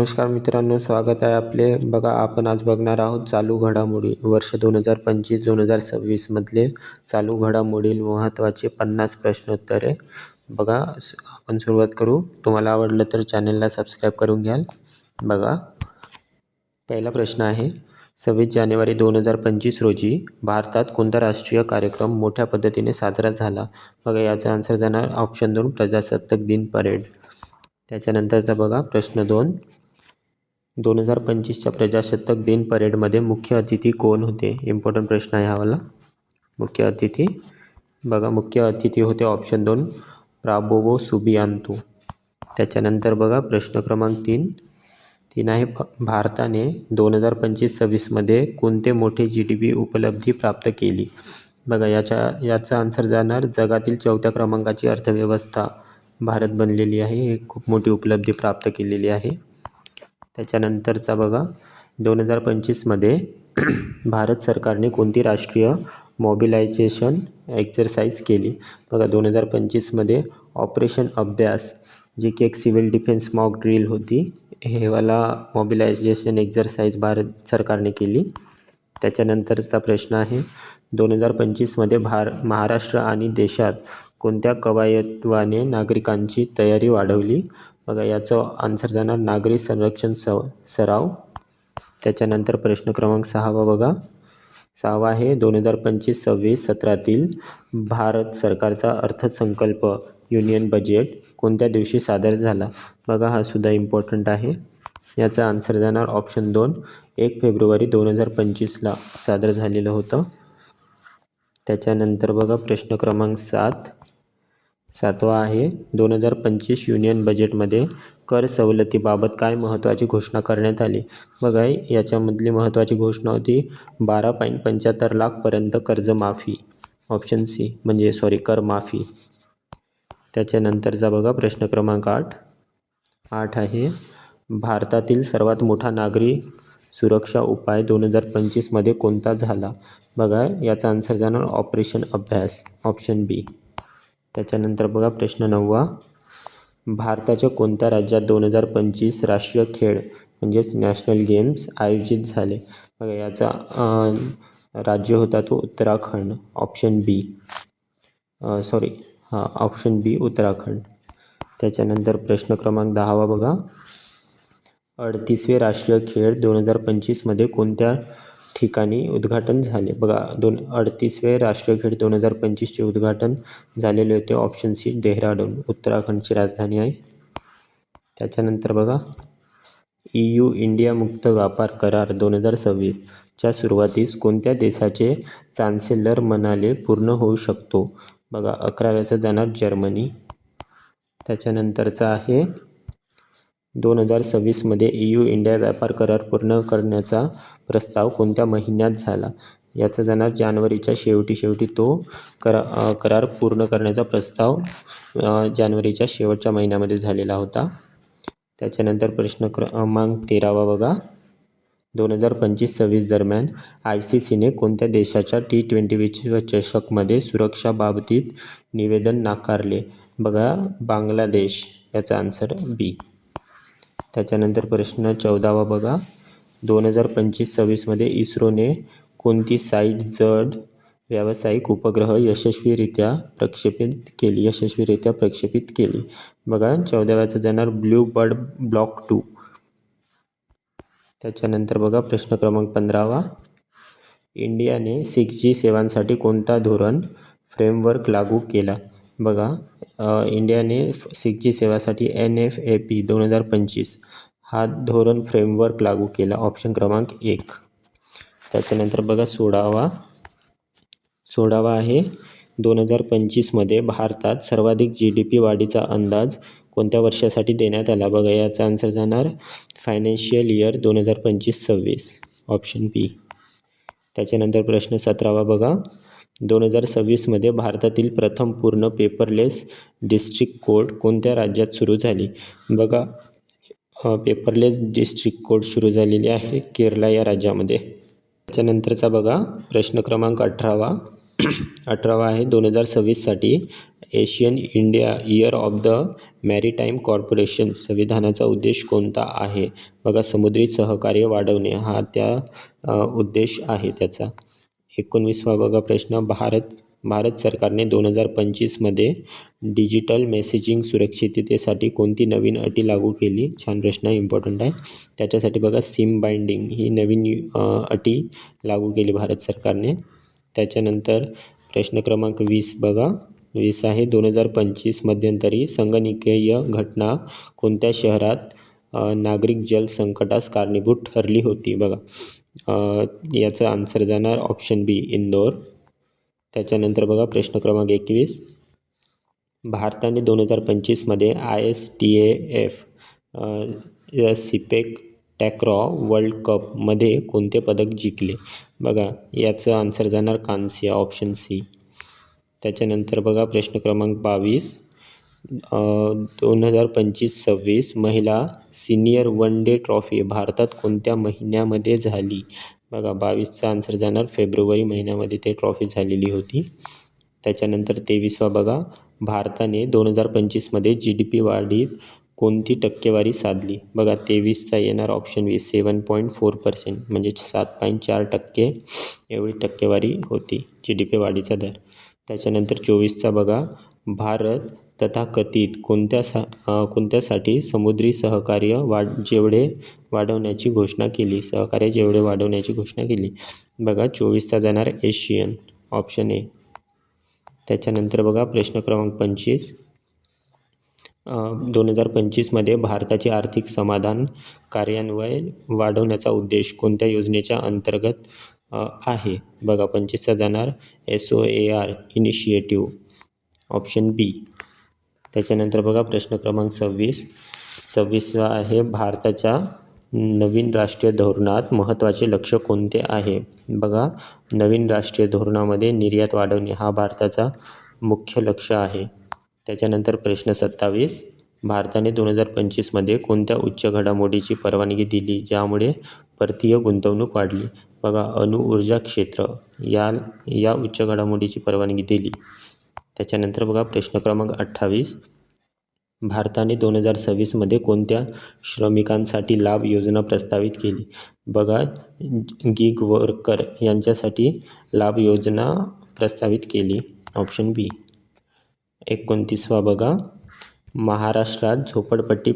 नमस्कार मित्रांनो, स्वागत आहे आपले. बघा, आपण आज बघणार आहोत चालू घडामोडी वर्ष 2025-2026 मधले चालू घडामोडी महत्त्वाचे 50 प्रश्नोत्तरे. बघा, आपण सुरुवात करू. तुम्हाला आवडलं तर चॅनलला सबस्क्राईब करून घ्याल. बघा, पहिला प्रश्न आहे, 26 जानेवारी 2025 रोजी भारतात कोणता राष्ट्रीय कार्यक्रम मोठ्या पद्धतीने साजरा झाला? बघा, याचा आन्सर जाणार ऑप्शन 2, प्रजासत्ताक दिन परेड. त्याच्यानंतरचा बघा प्रश्न 2, 2025च्या प्रजासत्ताक दिन परेडमध्ये मुख्य अतिथी कोण होते? इम्पॉर्टंट प्रश्न आहे हा वाला. मुख्य अतिथी, बघा मुख्य अतिथी होते ऑप्शन 2, प्राबोवो सुबियांतो. त्याच्यानंतर बघा प्रश्न क्रमांक 3 आहे, भारताने 2025-26 मध्ये कोणते मोठे GDP उपलब्धी प्राप्त केली? बघा, याचा आन्सर जाणार जगातील 4थ्या क्रमांकाची अर्थव्यवस्था भारत बनलेली आहे. ही खूप मोठी उपलब्धी प्राप्त केलेली आहे. त्याच्यानंतरचा बघा, 2025 मध्ये भारत सरकारने कोणती राष्ट्रीय मोबिलायझेशन एक्झरसाइज केली? बघा, 2025 मध्ये ऑपरेशन अभ्यास, जी की एक सिव्हिल डिफेन्स मॉक ड्रिल होती, हे वाला मोबिलायझेशन एक्झरसाइज भारत सरकारने केली. त्याच्यानंतरचा प्रश्न आहे, 2025 मध्ये महाराष्ट्र आणि देशात कोणत्या कवायतवाने नागरिकांची तयारी वाढवली? बघा, याचं आन्सर जाणार नागरी संरक्षण सराव. त्याच्यानंतर प्रश्न क्रमांक 6 बघा, 6 आहे, 2025-26 सत्रातील भारत सरकारचा अर्थसंकल्प युनियन बजेट कोणत्या दिवशी सादर झाला? बघा, हा सुद्धा इम्पॉर्टंट आहे. याचा आन्सर जाणार ऑप्शन 2, 1 फेब्रुवारी 2025ला सादर झालेलं होतं. त्याच्यानंतर बघा प्रश्न क्रमांक 7 आहे, 2025 युनियन बजेटमध्ये कर सवलतीबाबत काय महत्त्वाची घोषणा करण्यात आली? बघा, याच्यामधली महत्त्वाची घोषणा होती 12.75 लाखपर्यंत कर्जमाफी, ऑप्शन सी, म्हणजे कर माफी. त्याच्यानंतरचा बघा प्रश्न क्रमांक 8 आहे, भारतातील सर्वात मोठा नागरी सुरक्षा उपाय 2025 मध्ये कोणता झाला? बघा, याचा आन्सर जाणार ऑपरेशन अभ्यास, ऑप्शन बी. त्याच्यानंतर बघा प्रश्न 9, भारताच्या कोणत्या राज्यात 2025 राष्ट्रीय खेळ म्हणजेच नॅशनल गेम्स आयोजित झाले? बघा, याचा राज्य होता तो उत्तराखंड, ऑप्शन बी. ऑप्शन बी उत्तराखंड. त्याच्यानंतर प्रश्न क्रमांक 10 बघा, 38वे राष्ट्रीय खेळ 2025 मध्ये कोणत्या ठिकाणी उद्घाटन झाले? बघा, 38वे राष्ट्रीय खेळ 2025चे उद्घाटन झालेले होते, ऑप्शन सी, डेहराडून, उत्तराखंडची राजधानी आहे. त्याच्यानंतर बघा, EU इंडिया मुक्त व्यापार करार 2026 च्या सुरुवातीस कोणत्या देशाचे चान्सेलर म्हणाले पूर्ण होऊ शकतो? बघा, 11व्याचा जाणार जर्मनी. त्याच्यानंतरचा आहे, 2026 मध्ये EU इंडिया व्यापार करार पूर्ण करण्याचा प्रस्ताव कोणत्या महिन्यात झाला? याचा जाणार जानेवारीच्या शेवटी तो करार पूर्ण करण्याचा प्रस्ताव जानेवारीच्या शेवटच्या महिन्यामध्ये झालेला होता. त्याच्यानंतर प्रश्न क्रमांक 13 बघा, 2025-26 दरम्यान ICCने कोणत्या देशाच्या T20 विश्वचषकमध्ये सुरक्षाबाबतीत निवेदन नाकारले? बघा, बांगलादेश. याचा आन्सर बी. त्याच्यानंतर प्रश्न 14 बघा, 2025-26 मध्ये इस्रोने कोणती साईट जड व्यावसायिक उपग्रह यशस्वीरित्या प्रक्षेपित केली? बघा, 14व्याचं जाणार ब्लू बर्ड ब्लॉक 2. त्याच्यानंतर बघा प्रश्न क्रमांक 15, इंडियाने 6G सेवांसाठी कोणता धोरण फ्रेमवर्क लागू केला? बघा, इंडियाने 6G सेवासाठी NFAP 2025 हा धोरण फ्रेमवर्क लागू केला, ऑप्शन क्रमांक 1. त्याच्यानंतर बघा 16 आहे, 2025 मध्ये भारतात सर्वाधिक GDP वाढीचा अंदाज कोणत्या वर्षासाठी देण्यात आला? बघा, याचा आन्सर जाणार फायनान्शियल इयर 2025-26, ऑप्शन बी. त्याच्यानंतर प्रश्न 17 बघा, 2026 मध्ये भारतातील प्रथम पूर्ण पेपरलेस डिस्ट्रिक्ट कोर्ट कोणत्या राज्यात सुरू झाली? बघा, पेपरलेस डिस्ट्रिक्ट कोर्ट सुरू झालेली आहे केरळ या राज्यामध्ये. त्याच्यानंतरचा बघा प्रश्न क्रमांक 18, 18वा आहे 2026साठी Asian India year of the maritime corporation संविधानाचा उद्देश कोणता आहे? बघा, समुद्री सहकार्य वाढवणे हा उद्देश आहे त्याचा. 19वा बघा प्रश्न, भारत सरकारने 2025मध्ये डिजिटल मेसेजिंग सुरक्षिततेसाठी कोणती नवीन अटी लागू केली? छान प्रश्न आहे, इम्पॉर्टंट आहे. त्याच्यासाठी बघा सिम बाइंडिंग ही नवीन अटी लागू केली भारत सरकारने. त्याच्यानंतर प्रश्न क्रमांक 20 बघा, 20 आहे 2025 मध्यंतरी संगणकीय घटना कोणत्या शहरात नागरिक जल संकटास कारणीभूत ठरली होती? बघा, याचा आन्सर जाणार ऑप्शन बी, इंदोर. त्याच्यानंतर बघा प्रश्न क्रमांक 21, भारताने 2025मध्ये ISTAF सिपेक टॅक्रॉ वर्ल्ड कपमध्ये कोणते पदक जिंकले? बघा, याचं आन्सर जाणार कांस्य, ऑप्शन सी. त्याच्यानंतर बघा प्रश्न क्रमांक 22, 2025-26 महिला सिनियर वन डे ट्रॉफी भारतात कोणत्या महिन्यामध्ये झाली? बघा, 22चा आन्सर जाणार फेब्रुवारी महिन्यामध्ये ते ट्रॉफी झालेली होती. त्याच्यानंतर 23वा बघा, भारताने 2025मध्ये GDP वाढीत कोणती टक्केवारी साधली? बघा, 23चा येणार ऑप्शन बी, 7.4%, म्हणजे 7.4% एवढी टक्केवारी होती GDP वाढीचा दर. त्याच्यानंतर 24चा बघा, भारत तथाकथित कोणत्यासाठी समुद्री सहकार्य वाढवण्याची घोषणा केली? बघा, 24चा जाणार एशियन, ऑप्शन ए. त्याच्यानंतर बघा प्रश्न क्रमांक 25, 2025मध्ये भारताचे आर्थिक समाधान कार्यान्वयन वाढवण्याचा उद्देश कोणत्या योजनेच्या अंतर्गत आहे? बघा, 25चा जाणार SOAR इनिशिएटिव्ह, ऑप्शन बी. त्याच्यानंतर बघा प्रश्न क्रमांक 26वा आहे भारताच्या नवीन राष्ट्रीय धोरणात महत्त्वाचे लक्ष्य कोणते आहे? बघा, नवीन राष्ट्रीय धोरणामध्ये निर्यात वाढवणे हा भारताचा मुख्य लक्ष्य आहे. त्याच्यानंतर प्रश्न 27, भारताने 2025मध्ये कोणत्या उच्च घडामोडीची परवानगी दिली ज्यामुळे परकीय गुंतवणूक वाढली? बघा, अणुऊर्जा क्षेत्र या उच्च घडामोडीची परवानगी दिली. त्याच्यानंतर बघा प्रश्न क्रमांक 28, भारताने 2026मध्ये कोणत्या श्रमिकांसाठी लाभ योजना प्रस्तावित केली? बघा, गिग वर्कर यांच्यासाठी लाभ योजना प्रस्तावित केली, ऑप्शन बी. 29वा बघा, महाराष्ट्रात झोपडपट्टी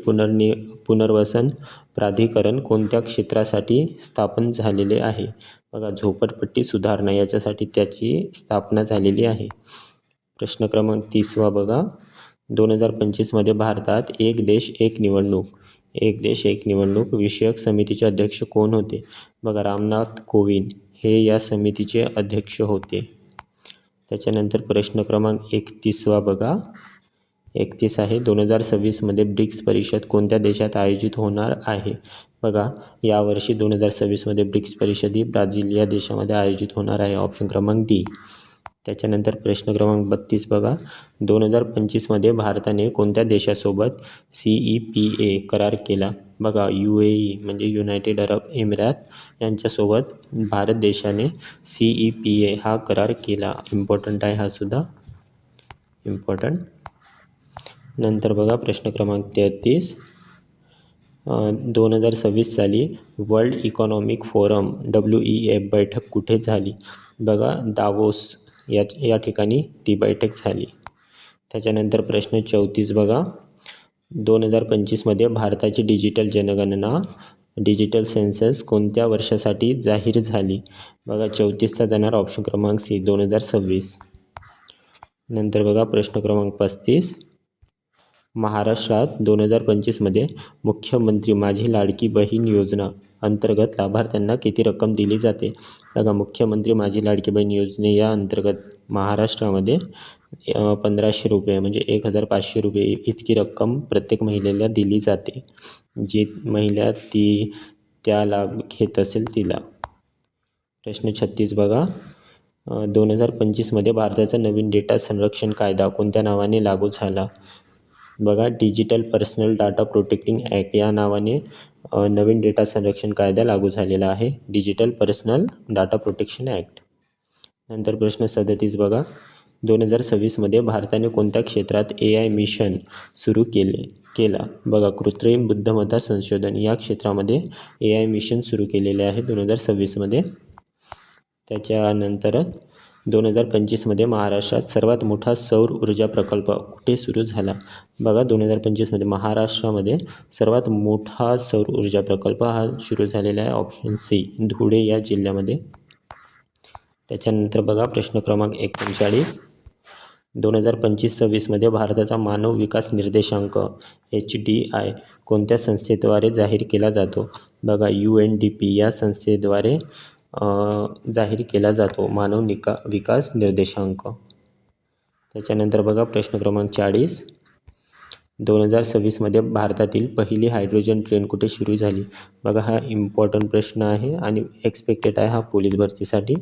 पुनर्वसन प्राधिकरण कोणत्या क्षेत्रासाठी स्थापन झालेले आहे? बघा, झोपडपट्टी सुधारणा याच्यासाठी त्याची स्थापना झालेली आहे. प्रश्न क्रमांक 30वा बघा, 2025मध्ये भारतात एक देश एक निवडणूक विषयक समितीचे अध्यक्ष कोण होते? बघा, रामनाथ कोविंद हे या समितीचे अध्यक्ष होते. त्याच्यानंतर प्रश्न क्रमांक 31वा बघा, 31 आहे 2026मध्ये ब्रिक्स परिषद कोणत्या देशात आयोजित होणार आहे? बघा, यावर्षी 2026मध्ये ब्रिक्स परिषद ही ब्राझील या देशामध्ये आयोजित होणार आहे, ऑप्शन क्रमांक डी. त्याच्यानंतर प्रश्न क्रमांक 32 बघा, 2025मध्ये भारताने कोणत्या देशासोबत CEPA करार केला? बघा, UAE म्हणजे युनायटेड अरब एमिरात यांच्यासोबत भारत देशाने CEPA हा करार केला. इम्पॉर्टंट आहे हा सुद्धा, इम्पॉर्टंट. नंतर बघा प्रश्न क्रमांक 33, 2026 साली वर्ल्ड इकॉनॉमिक फोरम WEF बैठक कुठे झाली? बघा, दावोस या ठिकाणी ती बैठक झाली. त्याच्यानंतर प्रश्न 34 बघा, 2025मध्ये भारताची डिजिटल जनगणना डिजिटल सेन्सस कोणत्या वर्षासाठी जाहीर झाली? बघा, 34चा जाणार ऑप्शन क्रमांक सी, 2026. नंतर बघा प्रश्न क्रमांक 35, महाराष्ट्रात 2025मध्ये मुख्यमंत्री माझी लाडकी बहीण योजना अंतर्गत लाभार्थ्यांना किती रक्कम दिली जाते? बघा, मुख्यमंत्री माझी लाडकी बहीण योजने या अंतर्गत महाराष्ट्रामध्ये 1500 रुपये म्हणजे 1500 रुपये इतकी रक्कम प्रत्येक महिलेला दिली जाते, जी महिला त्या लाभ घेत असेल तिला. प्रश्न 36 बघा, 2025मध्ये भारताचा नवीन डेटा संरक्षण कायदा कोणत्या नावाने लागू झाला? बघा, digital personal data protecting act या नावाने नवीन डेटा संरक्षण कायदा लागू झालेला आहे, digital personal data protection act. नंतर प्रश्न 37 बघा, 2026मध्ये भारताने कोणत्या क्षेत्रात AI मिशन सुरू केला? बघा, कृत्रिम बुद्धिमत्ता संशोधन या क्षेत्रामध्ये AI मिशन सुरू केलेले आहे 2026मध्ये. त्याच्यानंतर 2025मध्ये महाराष्ट्रात सर्वात मोठा सौर ऊर्जा प्रकल्प कुठे सुरू झाला? बघा, 2025मध्ये महाराष्ट्रामध्ये सर्वात मोठा सौर ऊर्जा प्रकल्प हा सुरू झालेला आहे, ऑप्शन सी, धुळे या जिल्ह्यामध्ये. त्याच्यानंतर बघा प्रश्न क्रमांक 39, 2025-26मध्ये भारताचा मानव विकास निर्देशांक HDI कोणत्या संस्थेद्वारे जाहीर केला जातो? बघा, UNDP या संस्थेद्वारे जाहीर केला जातो मानव विकास निर्देशांक. त्याच्यानंतर बघा प्रश्न क्रमांक 40, 2026मध्ये भारतातील पहिली हायड्रोजन ट्रेन कुठे सुरू झाली? बघा, हा इम्पॉर्टंट प्रश्न आहे आणि एक्सपेक्टेड आहे हा पोलीस भरतीसाठी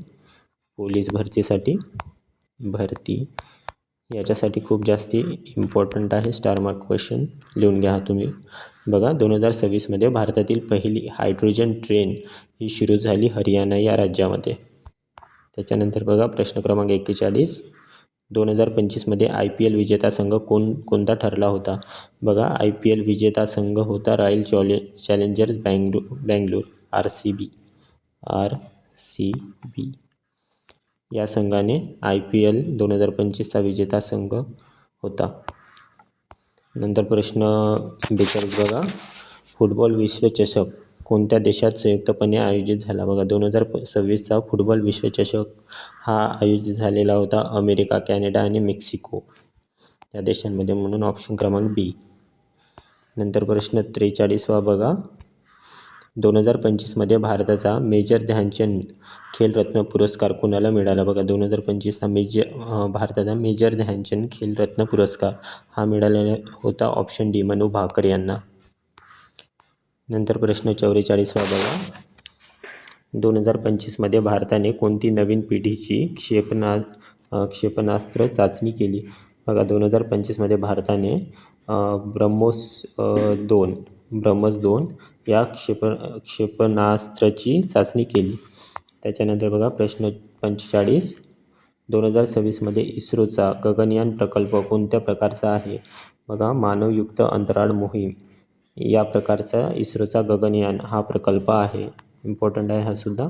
भरती याच्यासाठी खूप जास्ती इम्पॉर्टंट आहे. स्टार मार्क क्वेश्चन लिहून घ्या तुम्ही. बघा, 2026मध्ये भारतातील पहिली हायड्रोजन ट्रेन ही सुरू झाली हरियाणा या राज्यामध्ये. त्याच्यानंतर बघा प्रश्न क्रमांक 41, 2025मध्ये IPL विजेता संघ कोणता ठरला होता? बघा, IPL विजेता संघ होता रॉयल चॅलेंजर्स बँगलोर, RCB या संघाने IPL 2025चा विजेता संघ होता. नंतर प्रश्न 42 बघा, फुटबॉल विश्वचषक कोणत्या देशात संयुक्तपणे आयोजित झाला? बघा, 2026चा फुटबॉल विश्वचषक हा आयोजित झालेला होता अमेरिका, कॅनडा आणि मेक्सिको या देशांमध्ये, म्हणून ऑप्शन क्रमांक बी. नंतर प्रश्न 43 बघा, 2025मध्ये भारताचा मेजर ध्यानचंद खेलरत्न पुरस्कार कोणाला मिळाला? बघा, 2025चा भारताचा मेजर ध्यानचंद खेलरत्न पुरस्कार हा मिळालेला होता ऑप्शन डी, मनू भाकर यांना. नंतर प्रश्न 44 बघा, 2025मध्ये भारताने कोणती नवीन पिढीची क्षेपणास्त्र चाचणी केली? बघा, 2025मध्ये भारताने ब्रह्मोस 2 या क्षेपणास्त्राची चाचणी केली. त्याच्यानंतर बघा प्रश्न 45, 2026मध्ये इस्रोचा गगनयान प्रकल्प कोणत्या प्रकारचा आहे? बघा, मानवयुक्त अंतराळ मोहीम या प्रकारचा इस्रोचा गगनयान हा प्रकल्प आहे. इम्पॉर्टंट आहे हा सुद्धा.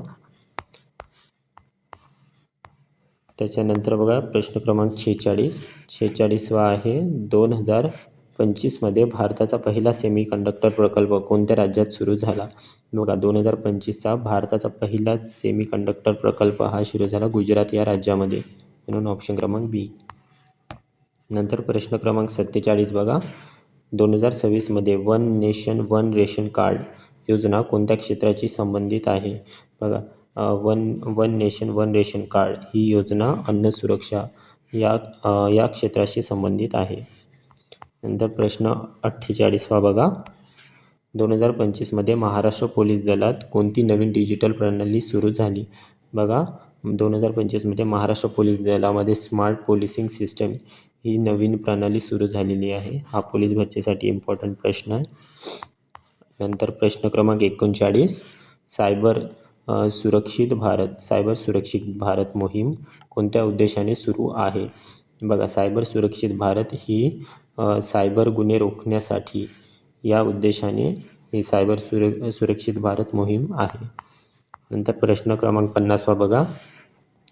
त्याच्यानंतर बघा प्रश्न क्रमांक 46 आहे, 2025मध्ये भारताचा पहिला सेमीकंडक्टर प्रकल्प कोणत्या राज्यात सुरू झाला? बघा, 2025चा भारताचा पहिला सेमीकंडक्टर प्रकल्प हा सुरू झाला गुजरात या राज्यामध्ये, म्हणून ऑप्शन क्रमांक बी. नंतर प्रश्न क्रमांक 47 बघा, 2026मध्ये one nation one ration card योजना कोणत्या क्षेत्राशी संबंधित आहे? बघा, one nation one ration card ही योजना अन्न सुरक्षा या क्षेत्राशी संबंधित आहे. नंतर प्रश्न 48 बघा, 2025मध्ये महाराष्ट्र पोलीस दलात कोणती नवीन डिजिटल प्रणाली सुरू झाली? बघा, 2025मध्ये महाराष्ट्र पोलीस दलामध्ये स्मार्ट पोलिसिंग सिस्टम ही नवीन प्रणाली सुरू झालेली आहे. हा पोलीस भरतीसाठी इम्पॉर्टंट प्रश्न आहे. नंतर प्रश्न क्रमांक 39, सायबर सुरक्षित भारत मोहीम कोणत्या उद्देशाने सुरू आहे? बघा, सायबर सुरक्षित भारत ही सायबर गुन्हे रोखण्यासाठी या उद्देशाने ही सायबर सुरक्षित भारत मोहीम आहे. नंतर प्रश्न क्रमांक 50 बघा,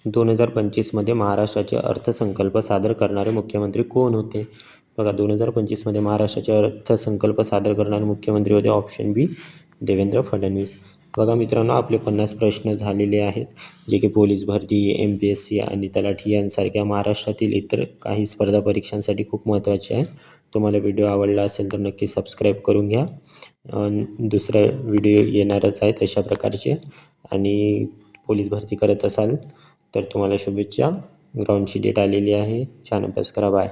2025मध्ये महाराष्ट्राचे अर्थसंकल्प सादर करणारे मुख्यमंत्री कोण होते? बघा, 2025मध्ये महाराष्ट्राचे अर्थसंकल्प सादर करणारे मुख्यमंत्री होते ऑप्शन बी, देवेंद्र फडणवीस. बघा मित्रांनो, आपले 50 प्रश्न झालेले आहेत, जे की पोलीस भरती, MPSC आणि तलाठी यांसारख्या महाराष्ट्रातील इतर काही स्पर्धा परीक्षांसाठी खूप महत्त्वाचे आहे. तुम्हाला व्हिडिओ आवडला असेल तर नक्की सबस्क्राईब करून घ्या. दुसरा व्हिडिओ येणारच आहे तशा प्रकारचे. आणि पोलीस भरती करत असाल तर तुम्हाला शुभेच्छा. ग्राउंडची डेट आलेली आहे. छान अभ्यास करा. बाय.